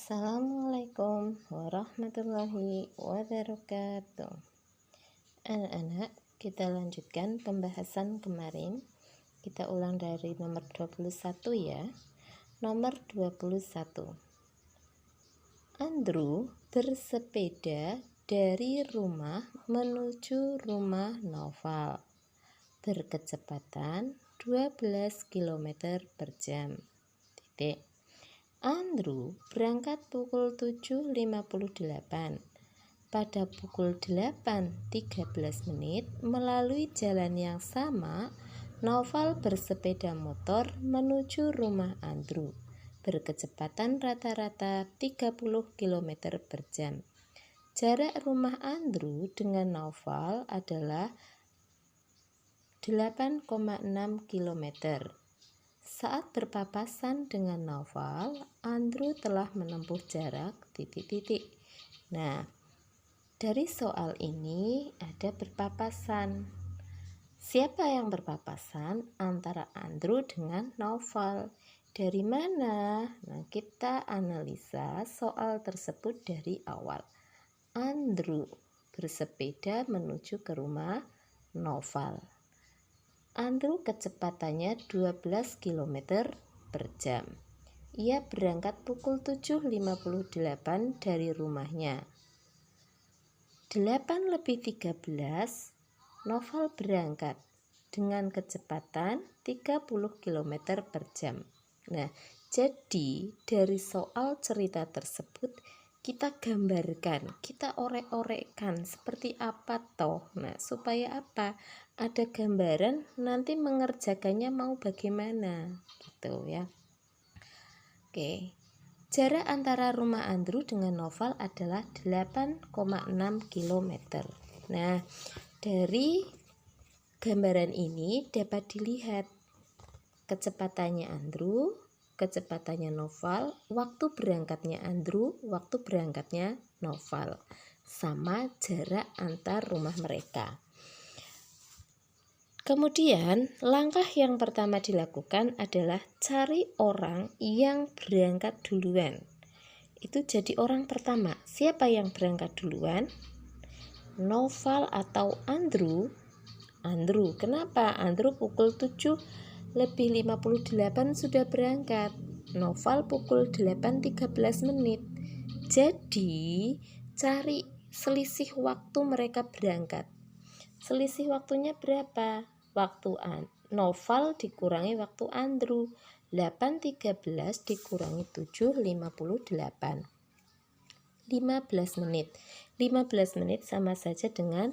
Assalamualaikum warahmatullahi wabarakatuh. Anak-anak, kita lanjutkan pembahasan kemarin. Kita ulang dari nomor 21 ya. Nomor 21. Andrew bersepeda dari rumah menuju rumah Noval berkecepatan 12 km per jam. Andrew berangkat pukul 7.58. Pada pukul 8.13 menit melalui jalan yang sama, Noval bersepeda motor menuju rumah Andrew berkecepatan rata-rata 30 km per jam. Jarak rumah Andrew dengan Noval adalah 8,6 km. Saat berpapasan dengan Noval, Andrew telah menempuh jarak ... Nah, dari soal ini ada berpapasan. Siapa yang berpapasan antara Andrew dengan Noval? Dari mana? Nah, kita analisa soal tersebut dari awal. Andrew bersepeda menuju ke rumah Noval. Andrew kecepatannya 12 km per jam. Ia berangkat pukul 7.58 dari rumahnya. 8:13 Noval berangkat dengan kecepatan 30 km per jam. Nah, jadi dari soal cerita tersebut kita gambarkan, kita orek-orekkan seperti apa toh. Nah, supaya apa? Ada gambaran, nanti mengerjakannya mau bagaimana gitu ya. Oke. Jarak antara rumah Andrew dengan Noval adalah 8,6 km. Nah, dari gambaran ini dapat dilihat kecepatannya Andrew, kecepatannya Noval, waktu berangkatnya Andrew, waktu berangkatnya Noval, sama jarak antar rumah mereka. Kemudian, langkah yang pertama dilakukan adalah cari orang yang berangkat duluan. Itu jadi orang pertama. Siapa yang berangkat duluan? Noval atau Andrew? Andrew. Kenapa? Andrew pukul 7:58 sudah berangkat. Noval pukul 8.13 menit. Jadi, cari selisih waktu mereka berangkat. Selisih waktunya berapa? Waktu Noval dikurangi waktu Andrew. 8.13 dikurangi 7.58. 15 menit. 15 menit sama saja dengan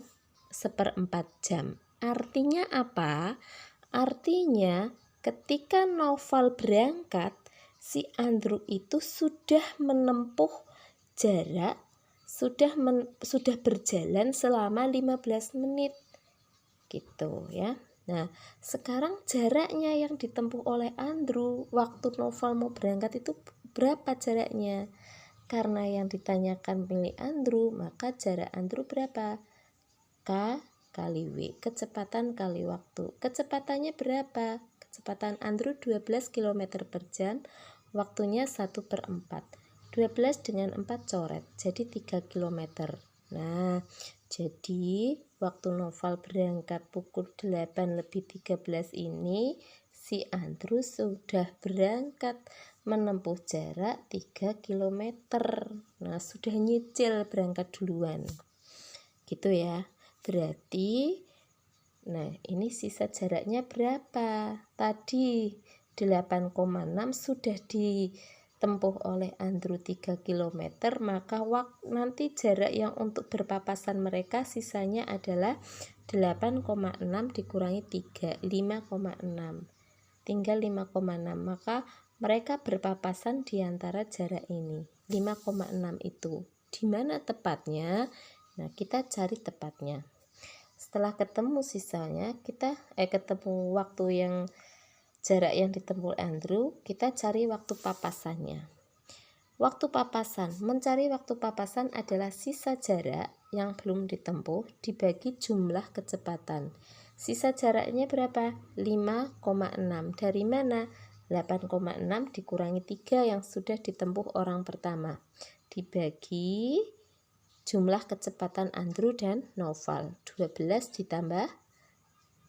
1/4 jam. Artinya apa? Artinya ketika Noval berangkat, si Andrew itu sudah menempuh jarak, sudah berjalan selama 15 menit gitu ya. Nah, sekarang jaraknya yang ditempuh oleh Andrew waktu Noval mau berangkat itu berapa jaraknya? Karena yang ditanyakan pilih Andrew, maka jarak Andrew berapa? K kali W, kecepatan kali waktu. Kecepatannya berapa? Kecepatan Andrew 12 km per jam, waktunya 1/4. 12 dengan 4 coret, jadi 3 km. Nah, jadi waktu Noval berangkat pukul 8:13 ini, si Andrew sudah berangkat menempuh jarak 3 km. Nah, sudah nyicil berangkat duluan. Gitu ya. Berarti, nah ini sisa jaraknya berapa? Tadi 8,6 sudah ditempuh oleh Andrew 3 km, maka nanti jarak yang untuk berpapasan mereka sisanya adalah 8,6 dikurangi 3, 5,6. Tinggal 5,6, maka mereka berpapasan di antara jarak ini, 5,6 itu. Di mana tepatnya? Nah, kita cari tepatnya. Setelah ketemu sisanya, ketemu waktu yang jarak yang ditempuh Andrew, kita cari waktu papasannya. Waktu papasan, mencari waktu papasan adalah sisa jarak yang belum ditempuh dibagi jumlah kecepatan. Sisa jaraknya berapa? 5,6. Dari mana? 8,6 dikurangi 3 yang sudah ditempuh orang pertama, dibagi jumlah kecepatan Andrew dan Noval. 12 ditambah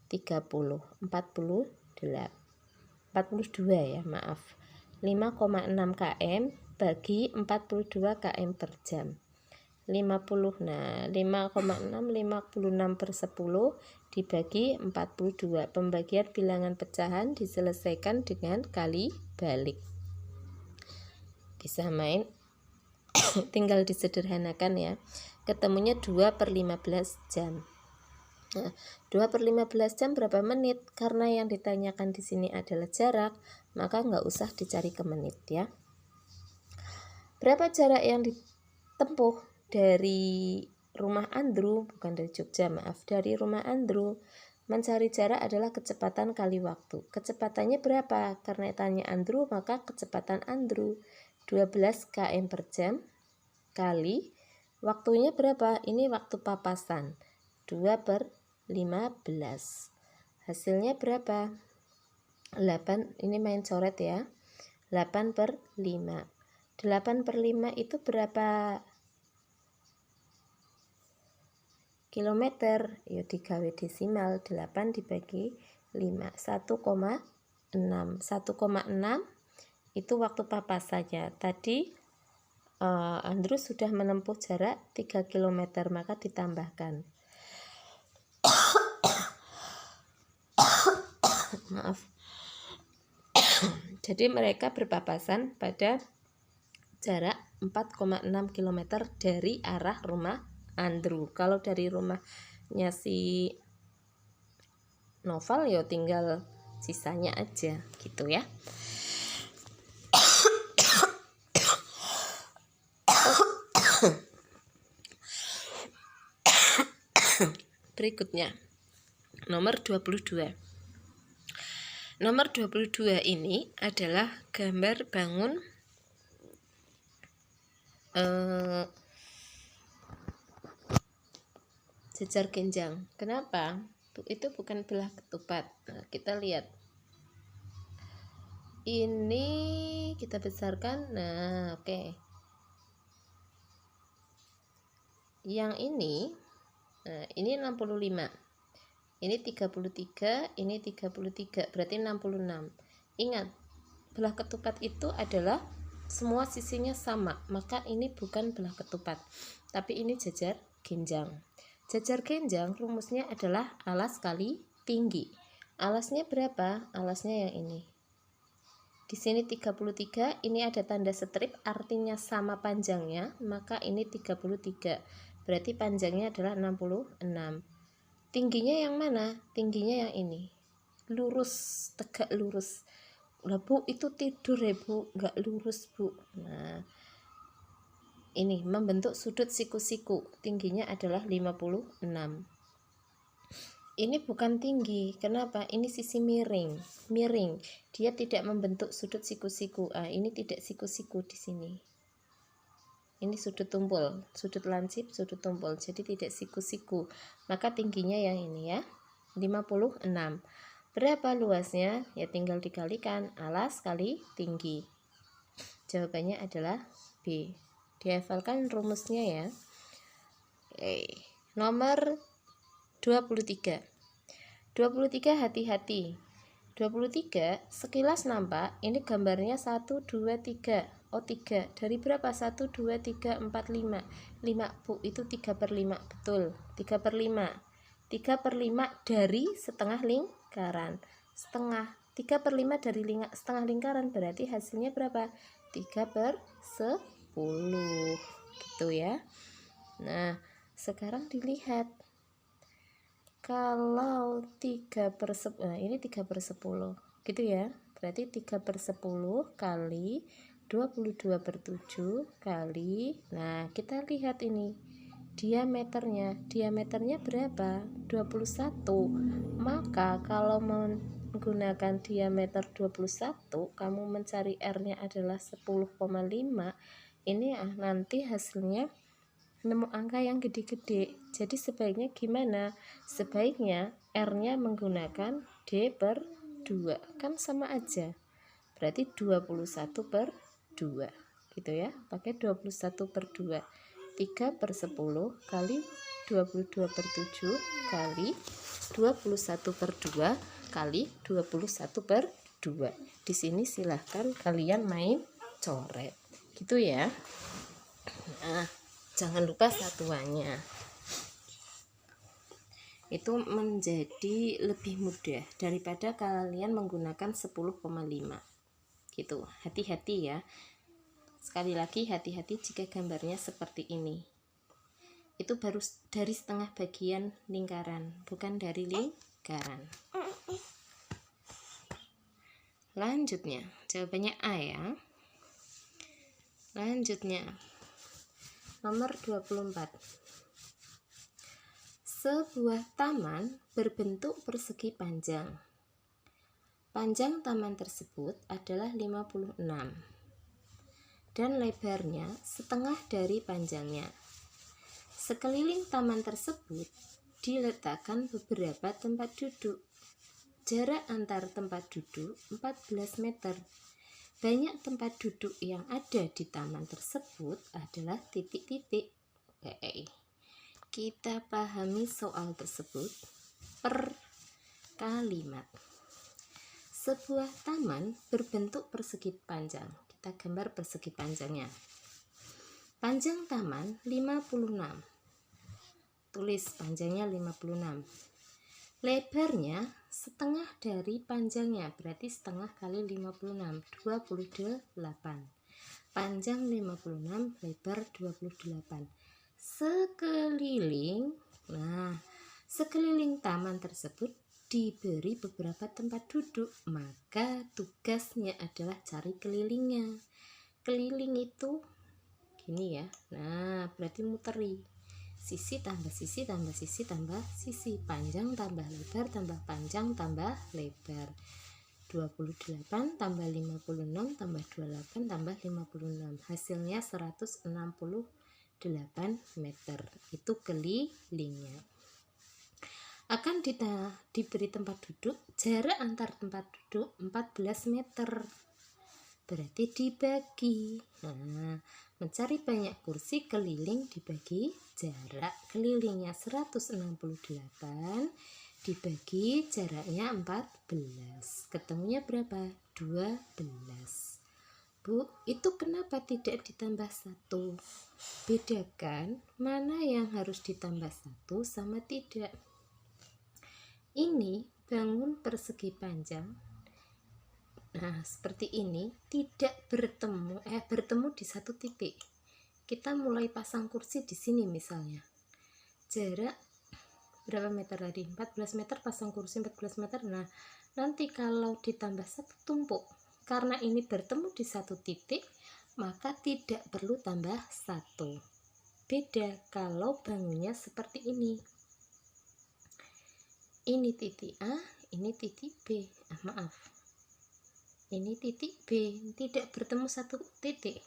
30, 42 ya, maaf. 5,6 km bagi 42 km per jam. 50, nah 5,6, 56/10 dibagi 42. Pembagian bilangan pecahan diselesaikan dengan kali balik. Bisa main, tinggal disederhanakan ya. Ketemunya 2/15 jam. Nah, 2/15 jam berapa menit? Karena yang ditanyakan di sini adalah jarak, maka nggak usah dicari ke menit ya. Berapa jarak yang ditempuh dari rumah Andrew, bukan dari Jogja, maaf, dari rumah Andrew? Mencari jarak adalah kecepatan kali waktu. Kecepatannya berapa? Karena tanya Andrew, maka kecepatan Andrew 12 km per jam kali waktunya berapa? Ini waktu papasan, 2/15. Hasilnya berapa? 8, ini main coret ya. 8/5. 8/5 itu berapa kilometer? Ya digawe desimal, 8 dibagi 5, 1,6. 1,6 itu waktu papasannya. Tadi Andrew sudah menempuh jarak 3 km, maka ditambahkan. Maaf. Jadi mereka berpapasan pada jarak 4,6 km dari arah rumah Andrew. Kalau dari rumahnya si Noval ya tinggal sisanya aja gitu ya. Berikutnya nomor 22. Nomor 22 ini adalah gambar bangun jejar genjang. Kenapa? Itu bukan belah ketupat. Nah, kita lihat. Ini kita besarkan. Nah, oke. Yang ini 65. Ini 33, ini 33, berarti 66. Ingat, belah ketupat itu adalah semua sisinya sama, maka ini bukan belah ketupat, tapi ini jajar genjang. Jajar genjang rumusnya adalah alas kali tinggi. Alasnya berapa? Alasnya yang ini. Di sini 33, ini ada tanda strip, artinya sama panjangnya, maka ini 33. Berarti panjangnya adalah 66. Tingginya yang mana? Tingginya yang ini. Lurus, tegak lurus. Lah Bu, itu tidur ya Bu, nggak lurus Bu. Nah, ini membentuk sudut siku-siku. Tingginya adalah 56. Ini bukan tinggi. Kenapa? Ini sisi miring. Miring. Dia tidak membentuk sudut siku-siku. Ini tidak siku-siku di sini. Ini sudut tumpul, sudut lancip, sudut tumpul. Jadi tidak siku-siku. Maka tingginya yang ini ya. 56. Berapa luasnya? Ya tinggal dikalikan alas kali tinggi. Jawabannya adalah B. Dihafalkan rumusnya ya. Nomor 23. 23 hati-hati. 23 sekilas nampak ini gambarnya 1, 2, 3. Oh 3. Dari berapa? 1, 2, 3, 4, 5. 5 Bu, itu 3/5. Betul, 3/5. 3/5 dari setengah lingkaran. Setengah 3/5 dari setengah lingkaran berarti hasilnya berapa? 3/10 gitu ya. Nah, sekarang dilihat. Kalau 3/10, nah ini 3/10 gitu ya. Berarti 3/10 kali 22/7 kali, nah kita lihat ini diameternya. Diameternya berapa? 21. Maka kalau menggunakan diameter 21, kamu mencari R-nya adalah 10,5. Ini nanti hasilnya nemu angka yang gede-gede. Jadi sebaiknya gimana? Sebaiknya R-nya menggunakan D/2. Kan sama aja. berarti 21/2 gitu ya, pakai 21/2. 3/10 kali 22/7 kali 21/2 kali 21/2. Di sini silahkan kalian main coret gitu ya. Nah, jangan lupa satuannya, itu menjadi lebih mudah daripada kalian menggunakan 10,5 gitu. Hati-hati ya, sekali lagi hati-hati jika gambarnya seperti ini, itu baru dari setengah bagian lingkaran, bukan dari lingkaran. Lanjutnya jawabannya A ya. Lanjutnya nomor 24. Sebuah taman berbentuk persegi panjang. Panjang taman tersebut adalah 56 dan lebarnya setengah dari panjangnya. Sekeliling taman tersebut diletakkan beberapa tempat duduk. Jarak antar tempat duduk 14 meter. Banyak tempat duduk yang ada di taman tersebut adalah titik-titik. Oke, kita pahami soal tersebut per kalimat. Sebuah taman berbentuk persegi panjang. Kita gambar persegi panjangnya. Panjang taman 56. Tulis panjangnya 56. Lebarnya setengah dari panjangnya, berarti setengah kali 56, 28. Panjang 56, lebar 28. Sekeliling, sekeliling taman tersebut diberi beberapa tempat duduk, maka tugasnya adalah cari kelilingnya. Keliling itu gini ya, berarti muteri. Sisi tambah sisi tambah sisi tambah sisi, panjang tambah lebar tambah panjang tambah lebar. 28 tambah 56 tambah 28 tambah 56, hasilnya 168 meter. Itu kelilingnya. Akan diberi tempat duduk, jarak antar tempat duduk 14 meter. Berarti dibagi. Mencari banyak kursi keliling dibagi jarak kelilingnya 168 dibagi jaraknya 14. Ketemunya berapa? 12. Bu, itu kenapa tidak ditambah 1? Bedakan mana yang harus ditambah 1 sama tidak. Ini bangun persegi panjang. Seperti ini tidak bertemu di satu titik. Kita mulai pasang kursi di sini misalnya. Jarak berapa meter tadi? 14 meter, pasang kursi 14 meter. Nanti kalau ditambah 1 tumpuk. Karena ini bertemu di satu titik, maka tidak perlu tambah 1. Beda kalau bangunnya seperti ini. Ini titik A, ini titik B. Ini titik B, tidak bertemu satu titik.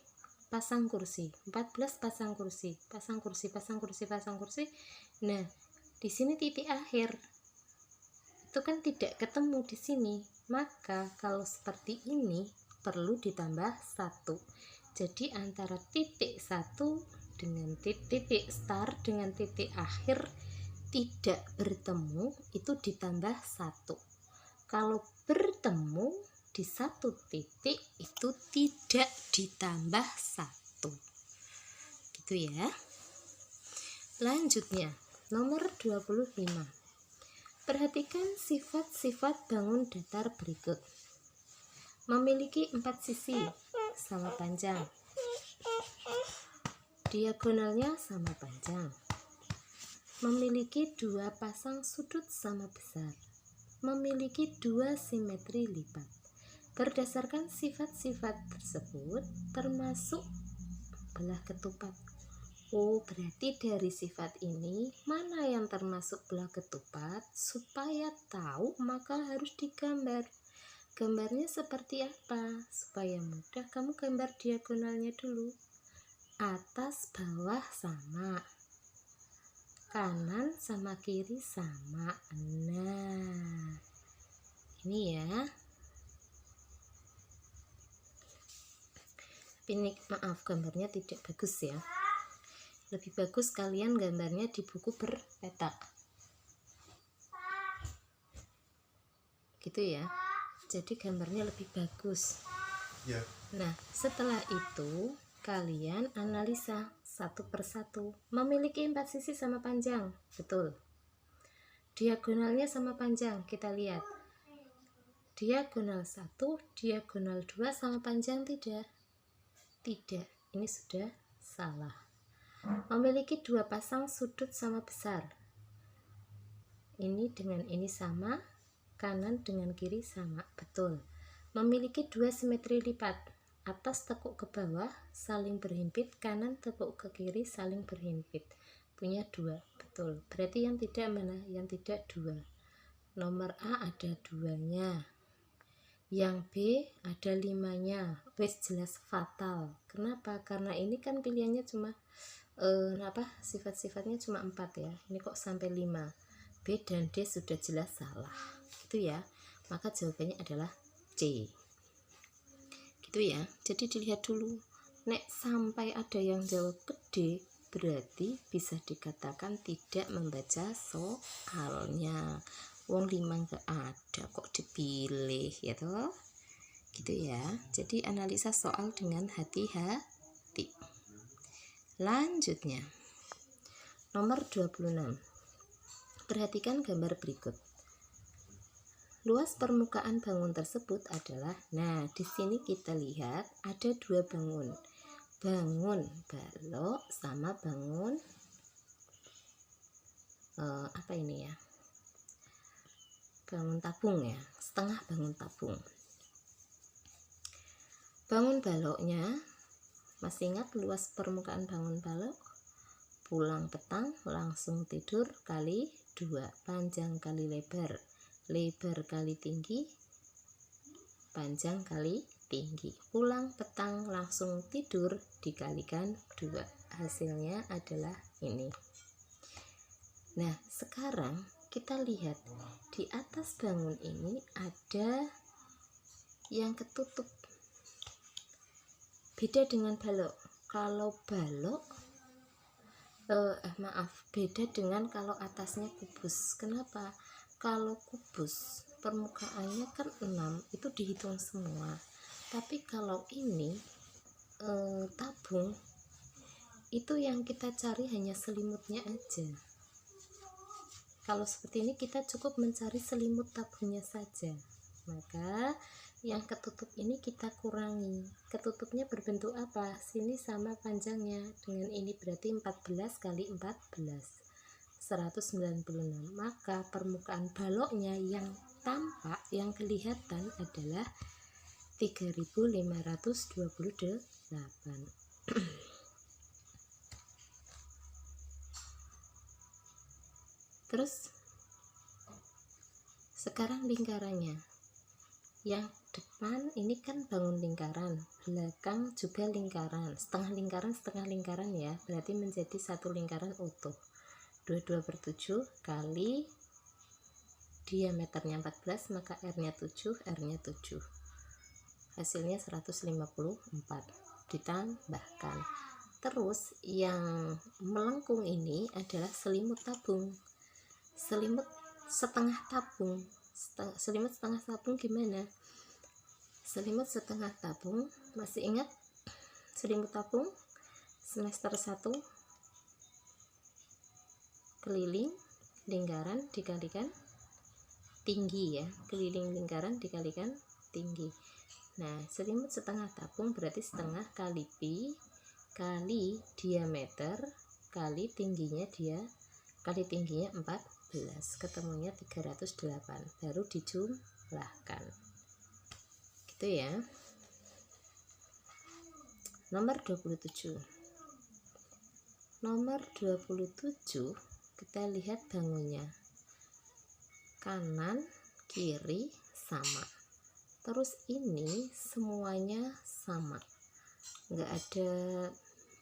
Pasang kursi, 14 pasang kursi, pasang kursi, pasang kursi, pasang kursi. Nah, di sini titik akhir. Itu kan tidak ketemu di sini. Maka kalau seperti ini perlu ditambah 1. Jadi antara titik 1 dengan titik start dengan titik akhir tidak bertemu, itu ditambah 1. Kalau bertemu di satu titik itu tidak ditambah 1 gitu ya. Lanjutnya nomor 25. Perhatikan sifat-sifat bangun datar berikut. Memiliki 4 sisi sama panjang, diagonalnya sama panjang, memiliki 2 pasang sudut sama besar, memiliki 2 simetri lipat. Berdasarkan sifat-sifat tersebut termasuk belah ketupat. Berarti dari sifat ini mana yang termasuk belah ketupat? Supaya tahu maka harus digambar. Gambarnya seperti apa? Supaya mudah, kamu gambar diagonalnya dulu. Atas bawah sama, kanan sama kiri sama. Ini ya. Ini maaf, gambarnya tidak bagus ya. Lebih bagus kalian gambarnya di buku berpetak. Gitu ya. Jadi gambarnya lebih bagus. Ya. Nah, setelah itu kalian analisa satu persatu. Memiliki 4 sisi sama panjang, betul. Diagonalnya sama panjang, kita lihat. Diagonal 1, diagonal 2 sama panjang tidak? Tidak, ini sudah salah. Memiliki 2 pasang sudut sama besar. Ini dengan ini sama, kanan dengan kiri sama, betul. Memiliki 2 simetri lipat, atas tekuk ke bawah saling berhimpit, kanan tekuk ke kiri saling berhimpit. Punya 2, betul. Berarti yang tidak mana? Yang tidak 2. Nomor A ada 2-nya. Yang B ada 5-nya. Wes jelas fatal. Kenapa? Karena ini kan pilihannya cuma sifat-sifatnya cuma 4 ya. Ini kok sampai 5. B dan D sudah jelas salah. Gitu ya. Maka jawabannya adalah C. Gitu ya. Jadi dilihat dulu. Nek sampai ada yang jawab ke D, berarti bisa dikatakan tidak membaca soalnya. Wong 5 nggak ada kok dipilih ya toh, gitu ya. Jadi analisa soal dengan hati-hati. Lanjutnya nomor 26. Perhatikan gambar berikut. Luas permukaan bangun tersebut adalah, nah di sini kita lihat ada 2 bangun, bangun balok sama bangun apa ini ya, bangun tabung ya, setengah bangun tabung. Bangun baloknya, masih ingat luas permukaan bangun balok? Pulang petang langsung tidur kali 2, panjang kali lebar, lebar kali tinggi, panjang kali tinggi. Pulang petang langsung tidur dikalikan 2, hasilnya adalah ini. Nah sekarang kita lihat di atas bangun ini ada yang ketutup. Beda dengan balok. Kalau balok beda dengan kalau atasnya kubus. Kenapa? Kalau kubus permukaannya kan 6, itu dihitung semua. Tapi kalau ini tabung, itu yang kita cari hanya selimutnya aja. Kalau seperti ini kita cukup mencari selimut tabungnya saja. Maka yang ketutup ini kita kurangi. Ketutupnya berbentuk apa? Sini sama panjangnya dengan ini, berarti 14 kali 14 196. Maka permukaan baloknya yang tampak, yang kelihatan adalah 3528. Terus sekarang lingkarannya. Yang depan ini kan bangun lingkaran, belakang juga lingkaran, setengah lingkaran ya, berarti menjadi satu lingkaran utuh. 22/7 kali diameternya 14, maka R-nya 7, R-nya 7. Hasilnya 154. Ditambahkan. Terus yang melengkung ini adalah selimut tabung. Selimut setengah tabung. Selimut setengah tabung gimana? Selimut setengah tabung, masih ingat selimut tabung semester 1? Keliling lingkaran dikalikan tinggi ya, keliling lingkaran dikalikan tinggi. Nah selimut setengah tabung berarti setengah kali pi kali diameter kali tingginya kali tingginya 14, ketemunya 308, baru dijumlahkan. Gitu ya. Nomor 27. Nomor 27 kita lihat bangunnya. Kanan, kiri sama. Terus ini semuanya sama. Enggak ada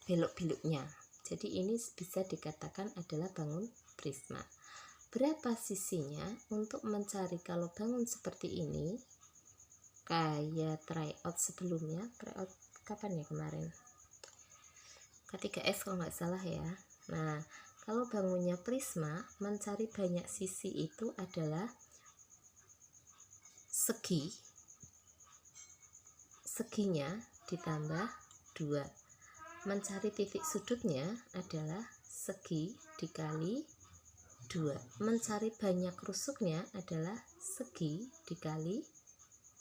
belok-beloknya. Jadi ini bisa dikatakan adalah bangun prisma. Berapa sisinya? Untuk mencari kalau bangun seperti ini, kayak tryout sebelumnya, tryout kapan ya kemarin, K3S kalau nggak salah ya. Nah, kalau bangunnya prisma, mencari banyak sisi itu adalah seginya ditambah 2. Mencari titik sudutnya adalah segi dikali 2. Mencari banyak rusuknya adalah segi dikali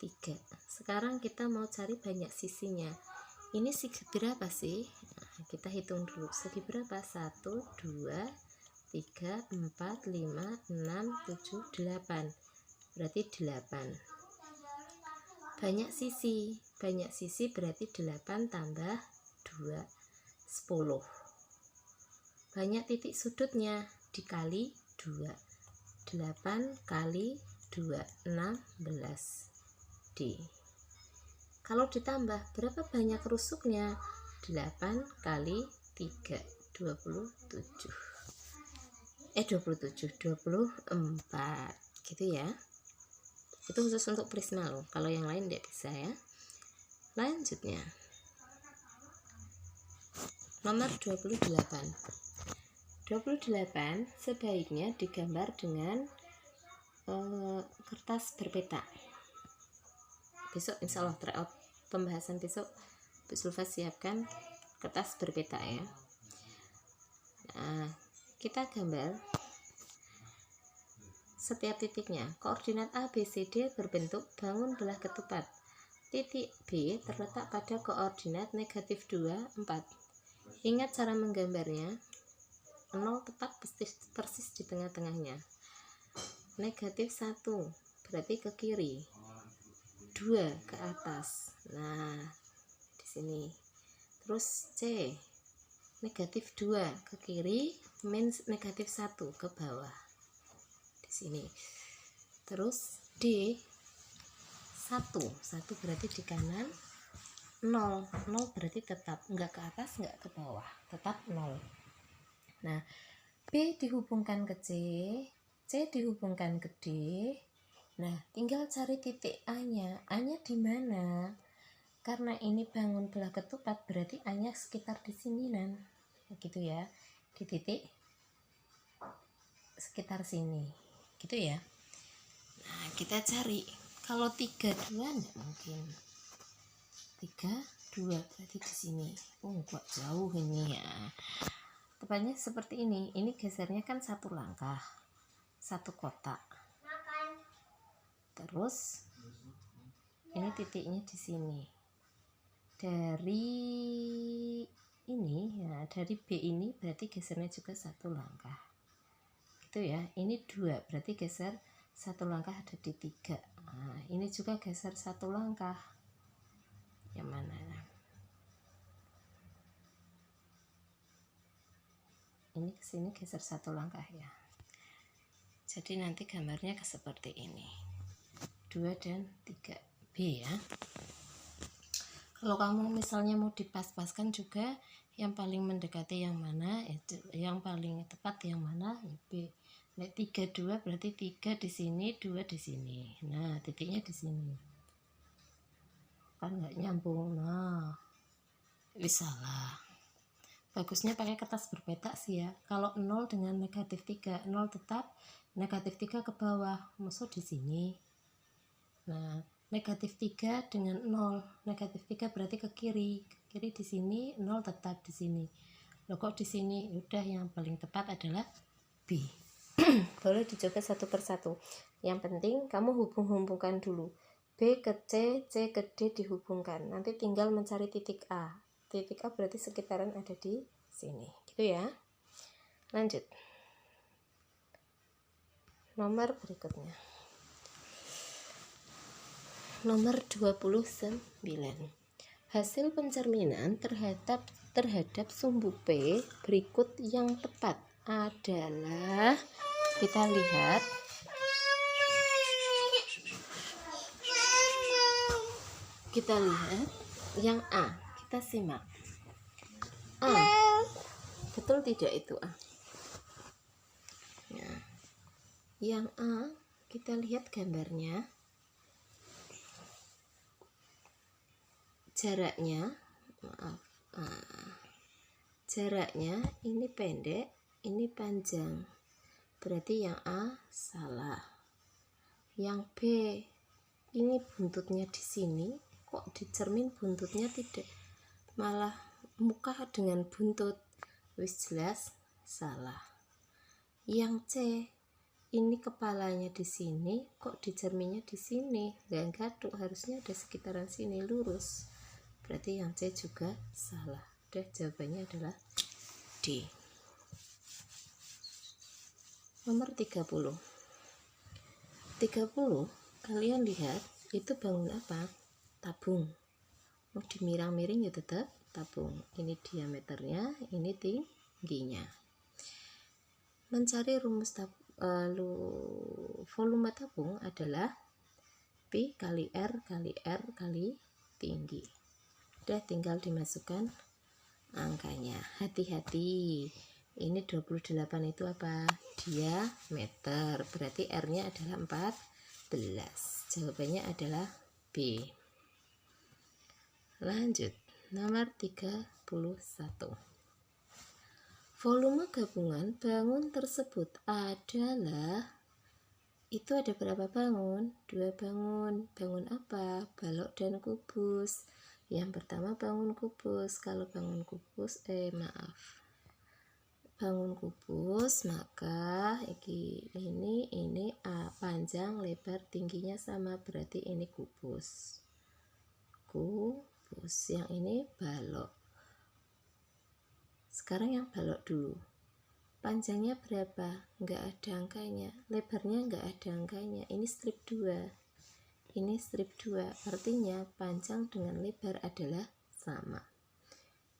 3. Sekarang kita mau cari banyak sisinya. Ini segi berapa sih? Nah, kita hitung dulu. Segi berapa? 1, 2, 3, 4, 5, 6, 7, 8. Berarti 8. Banyak sisi berarti 8 tambah 2, 10. Banyak titik sudutnya dikali 2. 8 kali 2, 16 D. Kalau ditambah, berapa banyak rusuknya? 8 kali 3, 27. 24 gitu ya. Itu khusus untuk prisma loh, kalau yang lain tidak bisa ya. Lanjutnya nomor 28 sebaiknya digambar dengan kertas berpeta. Besok insya Allah tryout pembahasan besok Bu Sulfa siapkan kertas berpeta ya. Nah, kita gambar setiap titiknya. Koordinat A, B, C, D berbentuk bangun belah ketupat. Titik B terletak pada koordinat negatif 2, 4. Ingat cara menggambarnya. 0 tepat persis di tengah-tengahnya. Negatif 1 berarti ke kiri, 2 ke atas. Nah, di sini. Terus C negatif 2 ke kiri, min negatif 1 ke bawah. Di sini. Terus D 1 berarti di kanan, 0 berarti tetap enggak ke atas enggak ke bawah, tetap 0. Nah, B dihubungkan ke C dihubungkan ke D. Nah, tinggal cari titik A-nya. A-nya di mana? Karena ini bangun belah ketupat, berarti A-nya sekitar di sini nan. Gitu ya. Di titik sekitar sini. Gitu ya. Nah, kita cari. Kalau 32 enggak mungkin. 32 berarti di sini. Oh, kok jauh ini ya. Tepatnya seperti ini. Ini gesernya kan 1 langkah, 1 kotak. Terus ini titiknya di sini. Dari ini ya, dari B ini berarti gesernya juga 1 langkah. Gitu ya. Ini 2 berarti geser 1 langkah ada di 3. Nah, ini juga geser 1 langkah. Yang mana? Ini ke sini geser 1 langkah ya. Jadi nanti gambarnya seperti ini. 2 dan 3B ya. Kalau kamu misalnya mau dipas-paskan juga, yang paling mendekati yang mana, itu yang paling tepat yang mana, B. Nah, 32 berarti 3 di sini, 2 di sini. Nah, titiknya di sini. Kan nggak nyambung. Nah, salah. Bagusnya pakai kertas berpeta sih ya. Kalau 0 dengan negatif 3, 0 tetap, negatif 3 ke bawah, maksud di sini. Nah, negatif 3 dengan 0, negatif 3 berarti ke kiri di sini, 0 tetap di sini. Loh kok di sini? Udah, yang paling tepat adalah B. Boleh dicoba satu persatu. Yang penting kamu hubung-hubungkan dulu. B ke C, C ke D dihubungkan. Nanti tinggal mencari titik A. Titik A berarti sekitaran ada di sini. Gitu ya. Lanjut. Nomor berikutnya. Nomor 29. Hasil pencerminan terhadap sumbu P berikut yang tepat adalah, kita lihat yang A. Kita simak. A. Betul tidak itu A? Nah, yang A, kita lihat gambarnya. Jaraknya Maaf. Nah, jaraknya ini pendek, ini panjang. Berarti yang A salah. Yang B, ini buntutnya di sini, kok di cermin buntutnya tidak, malah muka dengan buntut. Wis jelas salah. Yang C, ini kepalanya di sini, kok di cerminnya di sini, nggak gaduh, harusnya ada sekitaran sini, lurus. Berarti yang C juga salah. Udah, jawabannya adalah D. Nomor 30. 30, kalian lihat itu bangun apa? Tabung. Mau dimirang-miring ya tetap tabung. Ini diameternya, ini tingginya. Mencari rumus volume tabung adalah P kali R kali R kali tinggi. Udah, tinggal dimasukkan angkanya. Hati-hati. Ini 28 itu apa? Diameter. Berarti R-nya adalah 14. Jawabannya adalah B. Lanjut. Nomor 31. Volume gabungan bangun tersebut adalah, itu ada berapa bangun? 2 bangun. Bangun apa? Balok dan kubus. Yang pertama bangun kubus. Kalau bangun kubus, bangun kubus, maka ini A, panjang, lebar, tingginya sama, berarti ini kubus. Yang ini balok. Sekarang yang balok dulu. Panjangnya berapa? Enggak ada angkanya. Lebarnya enggak ada angkanya. Ini strip 2. Ini strip 2. Artinya panjang dengan lebar adalah sama.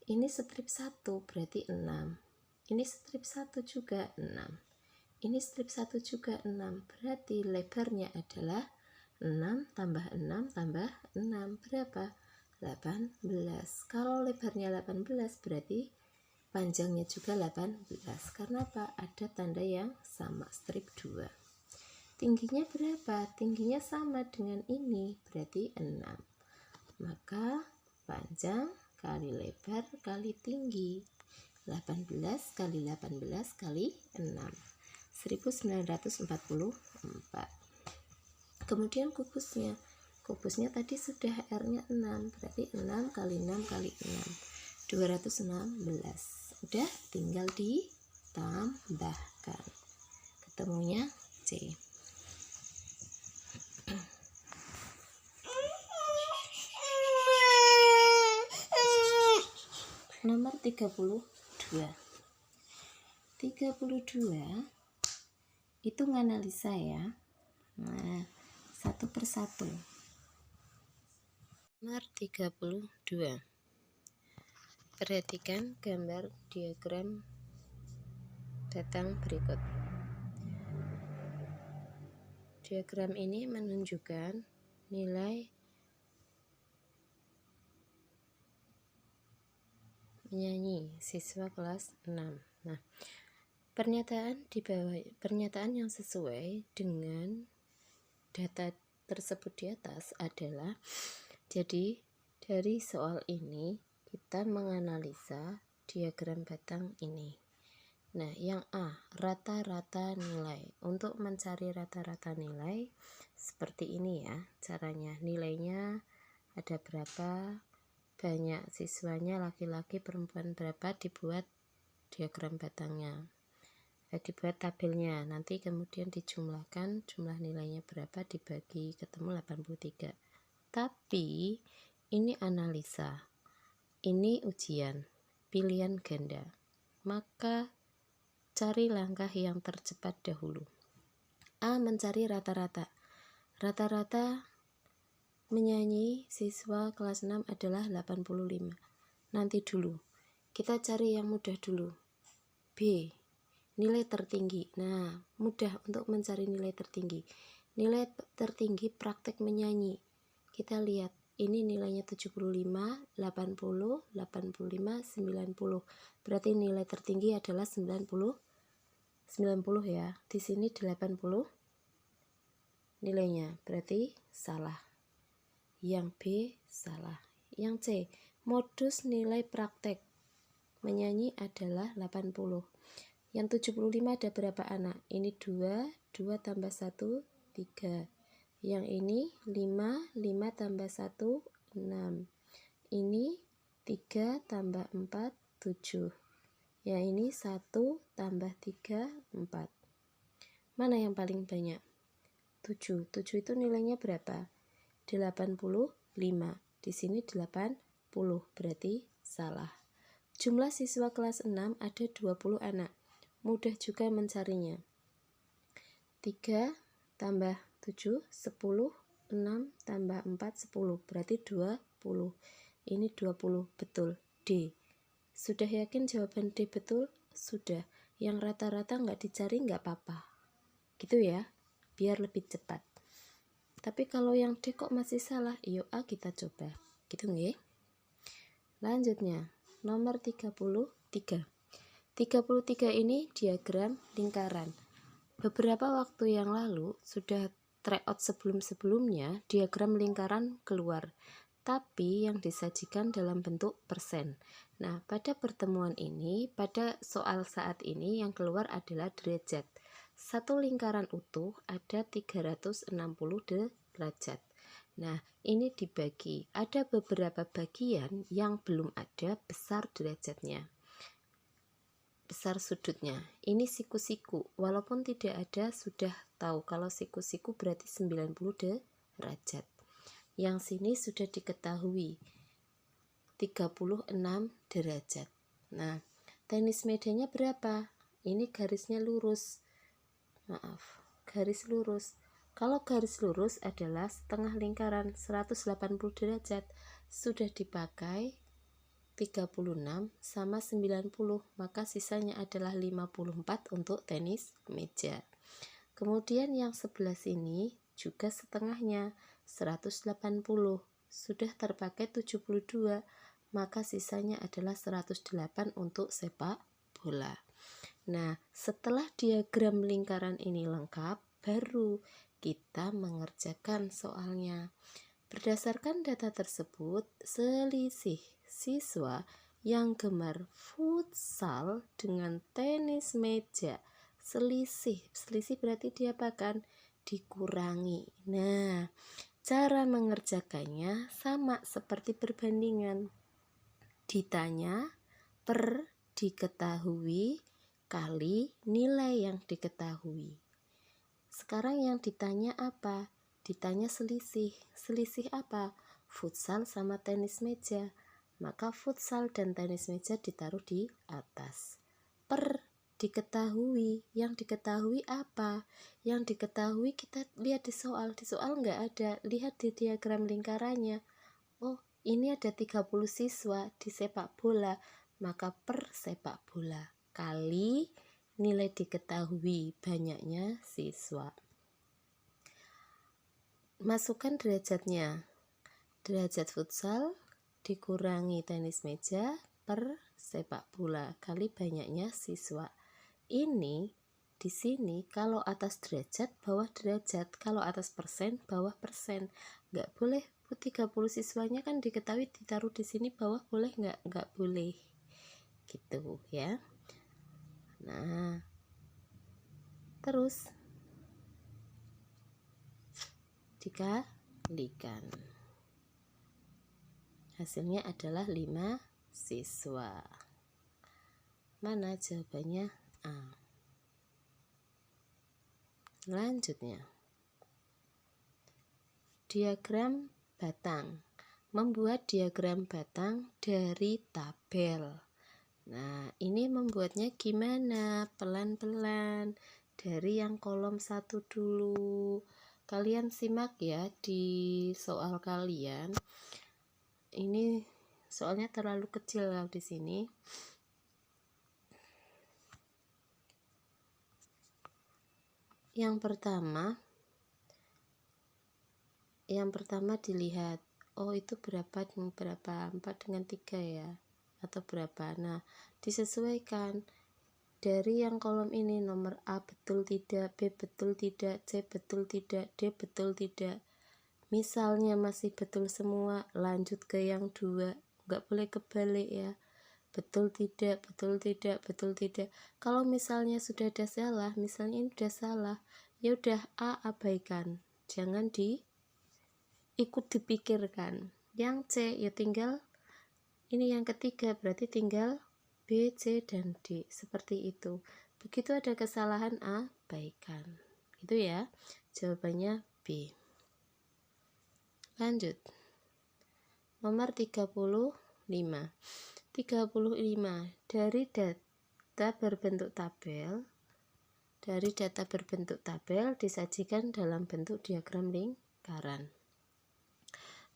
Ini strip 1 berarti 6. Ini strip 1 juga 6. Ini strip 1 juga 6. Berarti lebarnya adalah 6 tambah 6 tambah 6. Berapa? 18. Kalau lebarnya 18 berarti panjangnya juga 18. Karena apa? Ada tanda yang sama, strip 2. Tingginya berapa? Tingginya sama dengan ini, berarti 6. Maka panjang kali lebar kali tinggi. 18 kali 18 kali 6. 1944. Kemudian kubusnya. Kubusnya tadi sudah R-nya 6. Berarti 6 kali 6 kali 6. 216. Udah, tinggal ditambahkan. Ketemunya C. Nomor 32. 32 itu nganalisa ya. Nah, satu persatu. Nomor 32. Perhatikan gambar diagram batang berikut. Diagram ini menunjukkan nilai menyanyi siswa kelas 6. Nah, pernyataan yang sesuai dengan data tersebut di atas adalah, jadi dari soal ini kita menganalisa diagram batang ini. Nah, yang A, rata-rata nilai. Untuk mencari rata-rata nilai seperti ini ya caranya. Nilainya ada berapa, banyak siswanya, laki-laki, perempuan berapa, dibuat diagram batangnya. Dibuat tabelnya, nanti kemudian dijumlahkan, jumlah nilainya berapa, dibagi, ketemu 83. Tapi ini analisa, ini ujian, pilihan ganda. Maka cari langkah yang tercepat dahulu. A, mencari rata-rata. Rata-rata menyanyi siswa kelas 6 adalah 85. Nanti dulu, kita cari yang mudah dulu. B, nilai tertinggi. Nah, mudah untuk mencari nilai tertinggi. Nilai tertinggi praktek menyanyi. Kita lihat, ini nilainya 75, 80, 85, 90. Berarti nilai tertinggi adalah 90 ya. Di sini 80 nilainya. Berarti salah. Yang B salah. Yang C, Modus nilai praktek menyanyi adalah 80. Yang 75 ada berapa anak? Ini 2, 2 tambah 1, 3. Yang ini 5, 5 tambah 1, 6. Ini 3 tambah 4, 7. Yang ini 1 tambah 3, 4. Mana yang paling banyak? 7. 7 itu nilainya berapa? 85. Di sini 80, berarti salah. Jumlah siswa kelas 6 ada 20 anak. Mudah juga mencarinya. 3 tambah 7, 10. 6 tambah 4, 10. Berarti 20. Ini 20, betul. D. Sudah yakin jawaban D betul? Sudah. Yang rata-rata nggak dicari nggak apa-apa. Gitu ya, biar lebih cepat. Tapi kalau yang D kok masih salah, yuk A kita coba. Gitu nggih? Lanjutnya, nomor 33. 33 ini diagram lingkaran. Beberapa waktu yang lalu sudah tryout sebelum-sebelumnya diagram lingkaran keluar, tapi yang disajikan dalam bentuk persen. Nah, pada pertemuan ini, pada soal saat ini yang keluar adalah derajat. Satu lingkaran utuh ada 360 derajat. Nah, ini dibagi. Ada beberapa bagian yang belum ada besar derajatnya, besar sudutnya. Ini siku-siku. Walaupun tidak ada, sudah tahu kalau siku-siku berarti 90 derajat. Yang sini sudah diketahui 36 derajat. Nah, tenis mejanya berapa? Ini garisnya lurus. Maaf, garis lurus. Kalau garis lurus adalah setengah lingkaran 180 derajat. Sudah dipakai 36 sama 90, maka sisanya adalah 54 untuk tenis meja. Kemudian yang sebelah sini juga setengahnya 180, sudah terpakai 72, maka sisanya adalah 108 untuk sepak bola. Nah, setelah diagram lingkaran ini lengkap, baru kita mengerjakan soalnya. Berdasarkan data tersebut, selisih siswa yang gemar futsal dengan tenis meja, selisih berarti diapakan? Dikurangi. Nah, cara mengerjakannya sama seperti perbandingan. Ditanya per diketahui kali nilai yang diketahui. Sekarang yang ditanya apa? Ditanya selisih. Selisih apa? Futsal sama tenis meja. Maka futsal dan tenis meja ditaruh di atas. Per diketahui. Yang diketahui apa? Yang diketahui kita lihat di soal. Di soal nggak ada. Lihat di diagram lingkarannya. Oh, ini ada 30 siswa di sepak bola. Maka per sepak bola kali nilai diketahui banyaknya siswa. Masukkan derajatnya. Derajat futsal dikurangi tenis meja per sepak bola kali banyaknya siswa. Ini di sini kalau atas derajat bawah derajat, kalau atas persen bawah persen. Nggak boleh 30 siswanya kan diketahui ditaruh di sini bawah, boleh nggak? Nggak boleh. Gitu ya. Nah, terus dikalikan. Hasilnya adalah 5 siswa. Mana jawabannya? A. Lanjutnya, diagram batang. Membuat diagram batang dari tabel. Nah, ini membuatnya gimana? Pelan-pelan. Dari yang kolom 1 dulu. Kalian simak ya di soal kalian. Ini soalnya terlalu kecil kalau di sini. Yang pertama dilihat, oh itu berapa 4 dengan 3 ya, atau berapa. Nah, disesuaikan dari yang kolom ini, nomor A betul tidak, B betul tidak, C betul tidak, D betul tidak. Misalnya masih betul semua, lanjut ke yang 2, nggak boleh kebalik ya. Betul tidak, betul tidak, betul tidak. Kalau misalnya sudah ada salah, misalnya ini sudah salah, ya udah A abaikan, jangan ikut dipikirkan. Yang C ya tinggal ini yang ketiga, berarti tinggal B, C, dan D, seperti itu. Begitu ada kesalahan abaikan. Itu ya, jawabannya B. Lanjut. Nomor 35. 35. Dari data berbentuk tabel disajikan dalam bentuk diagram lingkaran.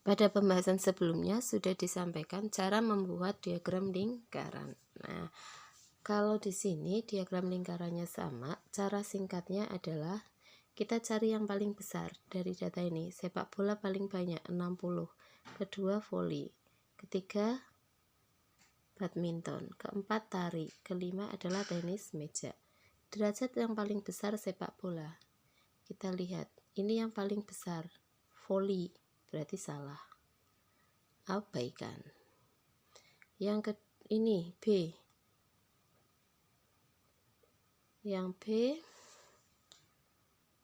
Pada pembahasan sebelumnya sudah disampaikan cara membuat diagram lingkaran. Nah, kalau di sini diagram lingkarannya sama, cara singkatnya adalah kita cari yang paling besar dari data ini. Sepak bola paling banyak 60, kedua voli, ketiga badminton, keempat tari, kelima adalah tenis meja. Derajat yang paling besar sepak bola. Kita lihat, ini yang paling besar, voli, berarti salah. Abaikan. Yang ini B. Yang B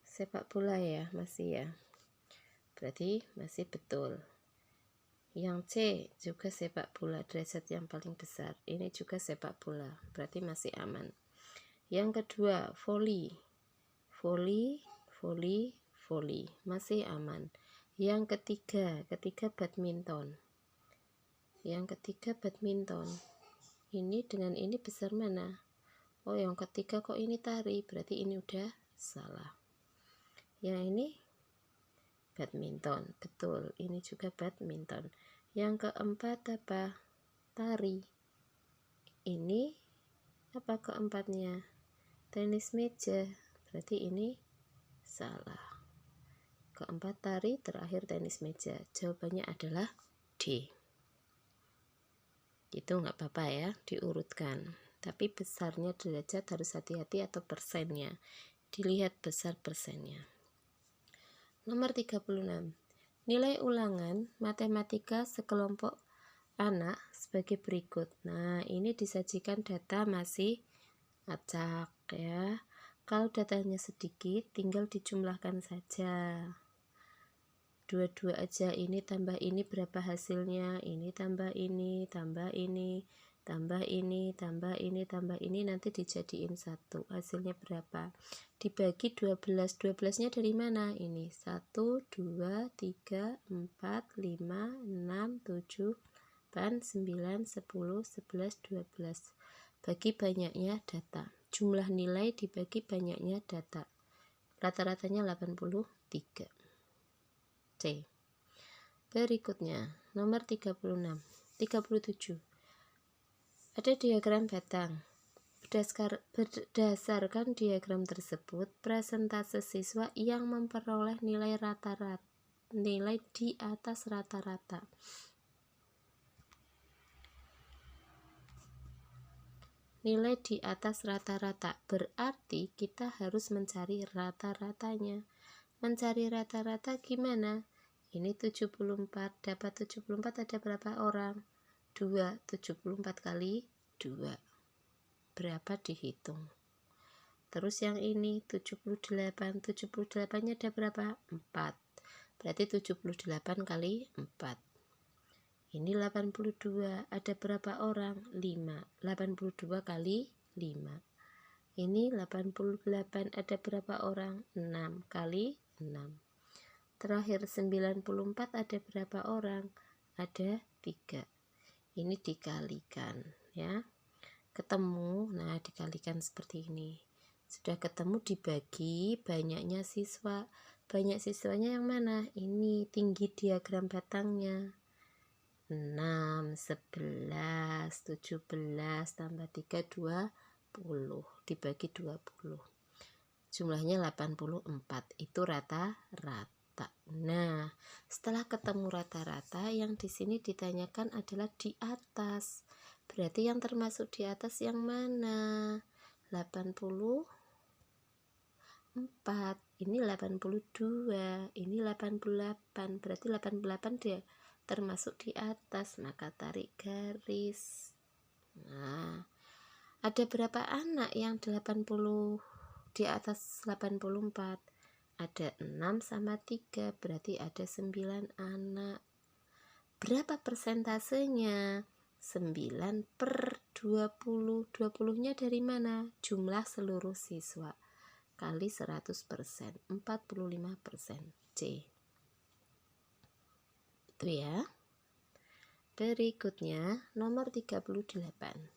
sepak bola ya, masih ya. Berarti masih betul. Yang C juga sepak bola, derajat yang paling besar. Ini juga sepak bola, berarti masih aman. Yang kedua, voli, masih aman. Yang ketiga badminton. Ini dengan ini besar mana? Oh, yang ketiga kok ini tari, berarti ini udah salah. Yang ini badminton, betul, ini juga badminton. Yang keempat apa? Tari. Ini apa keempatnya? Tenis meja, berarti ini salah. Keempat tari, terakhir tenis meja. Jawabannya adalah D. Itu nggak apa-apa ya, diurutkan. Tapi besarnya derajat harus hati-hati atau persennya. Dilihat besar persennya. Nomor 36. Nilai ulangan matematika sekelompok anak sebagai berikut. Nah, ini disajikan data masih acak ya. Kalau datanya sedikit, tinggal dijumlahkan saja. Dua-dua aja, ini tambah ini berapa hasilnya? Ini tambah ini, tambah ini, tambah ini, tambah ini, tambah ini, nanti dijadiin satu. Hasilnya berapa? Dibagi 12. 12-nya dari mana? Ini 1, 2, 3, 4, 5, 6, 7, 8, 9, 10, 11, 12. Bagi banyaknya data. Jumlah nilai dibagi banyaknya data. Rata-ratanya 83. C. Berikutnya, nomor 36. 37. Ada diagram batang. Berdasarkan diagram tersebut, persentase siswa yang memperoleh nilai di atas rata-rata. Nilai di atas rata-rata berarti kita harus mencari rata-ratanya. Mencari rata-rata gimana? Ini 74, dapat 74 ada berapa orang? 2, 74 kali 2. Berapa dihitung? Terus yang ini 78, 78-nya ada berapa? 4. Berarti 78 kali 4. Ini 82, ada berapa orang? 5. 82 kali 5. Ini 88, ada berapa orang? 6 kali 6. Terakhir 94 ada berapa orang? Ada 3. Ini dikalikan ya. Ketemu, nah dikalikan seperti ini. Sudah ketemu dibagi banyaknya siswa. Banyak siswanya yang mana? Ini tinggi diagram batangnya. 6, 11, 17 tambah 3, 20. Dibagi 20. Jumlahnya 84. Itu rata-rata. Nah, setelah ketemu rata-rata, yang di sini ditanyakan adalah di atas. Berarti yang termasuk di atas yang mana? 84. Ini 82. Ini 88. Berarti 88 dia termasuk di atas, maka tarik garis. Nah, ada berapa anak yang 80 di atas 84? Ada 6 sama 3, berarti ada 9 anak. Berapa persentasenya? 9/20. 20-nya dari mana? Jumlah seluruh siswa kali 100%, 45%. C. Itu ya. Berikutnya nomor 38.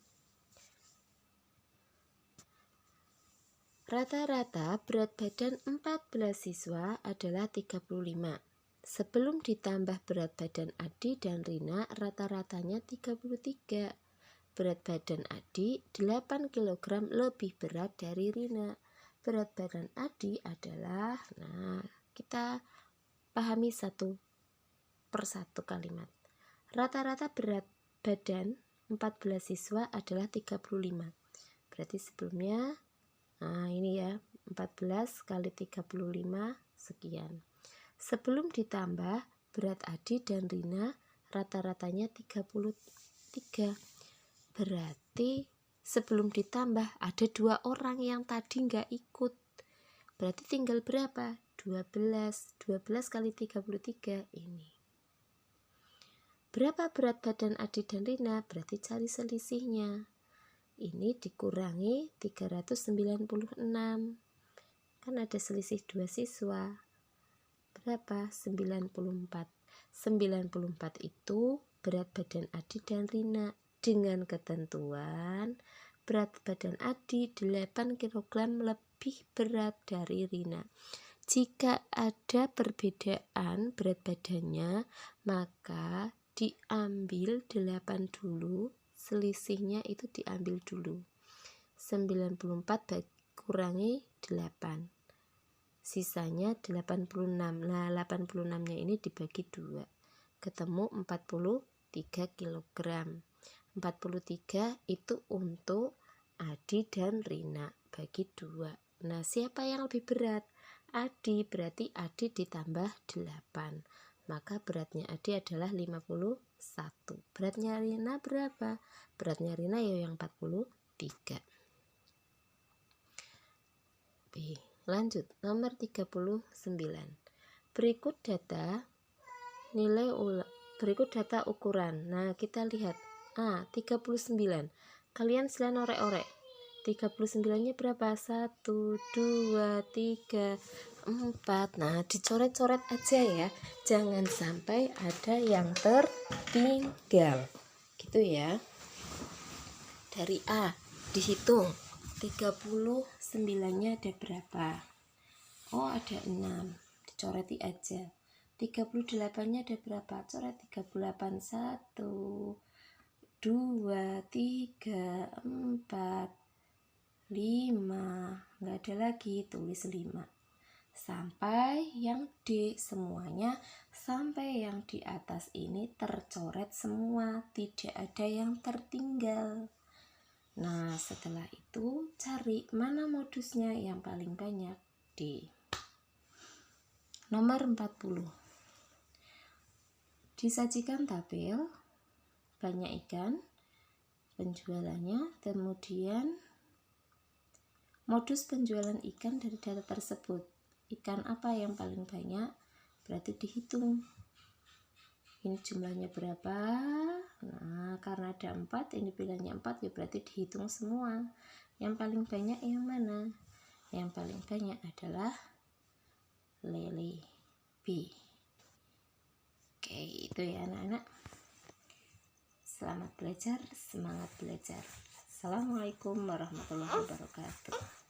Rata-rata berat badan 14 siswa adalah 35. Sebelum ditambah berat badan Adi dan Rina, rata-ratanya 33. Berat badan Adi 8 kg lebih berat dari Rina. Berat badan Adi adalah, nah kita pahami satu persatu kalimat. Rata-rata berat badan 14 siswa adalah 35. Berarti sebelumnya, nah ini ya, 14 kali 35 sekian. Sebelum ditambah berat Adi dan Rina, rata-ratanya 33. Berarti sebelum ditambah ada 2 orang yang tadi nggak ikut. Berarti tinggal berapa? 12. 12 kali 33 ini. Berapa berat badan Adi dan Rina? Berarti cari selisihnya. Ini dikurangi 396. Kan ada selisih 2 siswa. Berapa? 94. 94 itu berat badan Adi dan Rina dengan ketentuan berat badan Adi 8 kg lebih berat dari Rina. Jika ada perbedaan berat badannya, maka diambil 8 dulu, selisihnya itu diambil dulu. 94 kurangi 8. Sisanya 86. Nah, 86-nya ini dibagi 2. Ketemu 43 kg. 43 itu untuk Adi dan Rina, bagi 2. Nah, siapa yang lebih berat? Adi, berarti Adi ditambah 8. Maka beratnya Adi adalah 51. Beratnya Rina berapa? Beratnya Rina ya yang 43. B. Lanjut, nomor 39. Berikut data ukuran. Nah, kita lihat. 39. Kalian silahkan orek-orek. 39-nya berapa? 1, 2, 3, 4. Nah, dicoret-coret aja ya. Jangan sampai ada yang tertinggal. Gitu ya. Dari A dihitung. 39-nya ada berapa? Oh, ada 6. Dicoreti aja. 38-nya ada berapa? Coret 38. 1, 2, 3, 4, 5. Nggak ada lagi, tulis 5. Sampai yang D semuanya, sampai yang di atas ini tercoret semua, tidak ada yang tertinggal. Nah, setelah itu cari mana modusnya yang paling banyak. D. Nomor 40. Disajikan tabel banyak ikan, penjualannya, kemudian modus penjualan ikan dari data tersebut. Ikan apa yang paling banyak? Berarti dihitung. Ini jumlahnya berapa? Nah, karena ada 4, ini pilihannya 4, ya berarti dihitung semua. Yang paling banyak yang mana? Yang paling banyak adalah lele. B. Oke, itu ya anak-anak. Selamat belajar, semangat belajar. Assalamualaikum warahmatullahi wabarakatuh.